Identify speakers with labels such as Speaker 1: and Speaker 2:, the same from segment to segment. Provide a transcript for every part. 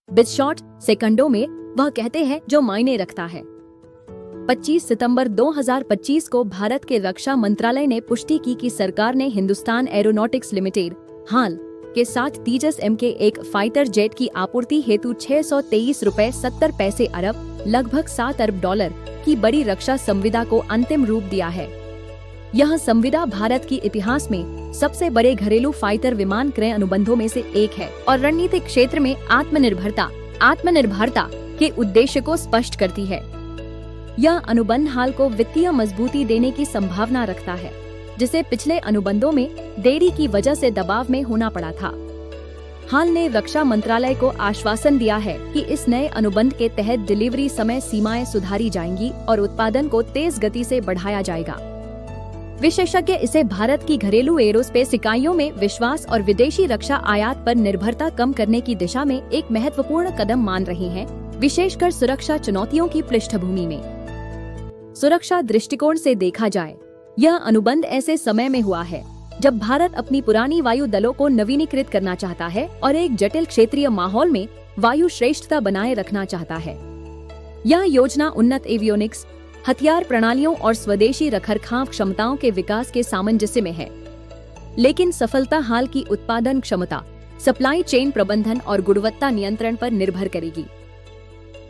Speaker 1: बिटशॉट सेकंडों में वह कहते हैं जो मायने रखता है। 25 सितंबर 2025 को भारत के रक्षा मंत्रालय ने पुष्टि की कि सरकार ने हिंदुस्तान एरोनॉटिक्स लिमिटेड हाल के साथ तेजस M के एक फाइटर जेट की आपूर्ति हेतु 623 रुपए 70 पैसे अरब लगभग 7 अरब डॉलर की बड़ी रक्षा संविदा को अंतिम रूप दिया है। यह संविदा भारत की इतिहास में सबसे बड़े घरेलू फाइटर विमान क्रय अनुबंधों में से एक है और रणनीतिक क्षेत्र में आत्मनिर्भरता के उद्देश्य को स्पष्ट करती है। यह अनुबंध हाल को वित्तीय मजबूती देने की संभावना रखता है, जिसे पिछले अनुबंधों में देरी की वजह से दबाव में होना पड़ा था। हाल ने रक्षा मंत्रालय को आश्वासन दिया है कि इस नए अनुबंध के तहत डिलीवरी समय सीमाएं सुधारी जाएंगी और उत्पादन को तेज गति से बढ़ाया जाएगा। विशेषज्ञ इसे भारत की घरेलू एरोस्पेस इकाइयों में विश्वास और विदेशी रक्षा आयात पर निर्भरता कम करने की दिशा में एक महत्वपूर्ण कदम मान रहे हैं, विशेषकर सुरक्षा चुनौतियों की पृष्ठभूमि में। सुरक्षा दृष्टिकोण से देखा जाए, यह अनुबंध ऐसे समय में हुआ है जब भारत अपनी पुरानी वायु दलों को नवीनीकृत करना चाहता है और एक जटिल क्षेत्रीय माहौल में वायु श्रेष्ठता बनाए रखना चाहता है। यह योजना उन्नत एवियोनिक्स, हथियार प्रणालियों और स्वदेशी रखरखाव क्षमताओं के विकास के सामंजस्य में है, लेकिन सफलता हाल की उत्पादन क्षमता, सप्लाई चेन प्रबंधन और गुणवत्ता नियंत्रण पर निर्भर करेगी।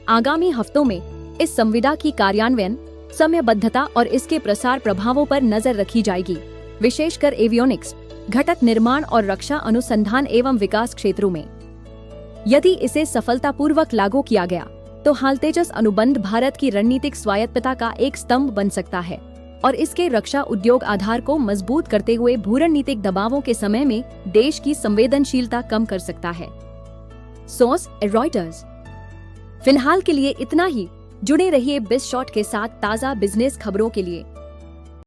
Speaker 1: आगामी हफ्तों में इस संविदा की कार्यान्वयन, समयबद्धता और इसके प्रसार प्रभावों पर नजर रखी जाएगी, विशेषकर एवियोनिक्स, घटक निर्माण और रक्षा अनुसंधान एवं विकास क्षेत्रों में। यदि इसे सफलतापूर्वक लागू किया गया तो हाल तेजस अनुबंध भारत की रणनीतिक स्वायत्तता का एक स्तंभ बन सकता है और इसके रक्षा उद्योग आधार को मजबूत करते हुए भूरणनीतिक दबावों के समय में देश की संवेदनशीलता कम कर सकता है। Source Reuters. फिलहाल के लिए इतना ही। जुड़े रहिए बिटशॉट के साथ ताज़ा बिजनेस खबरों के लिए।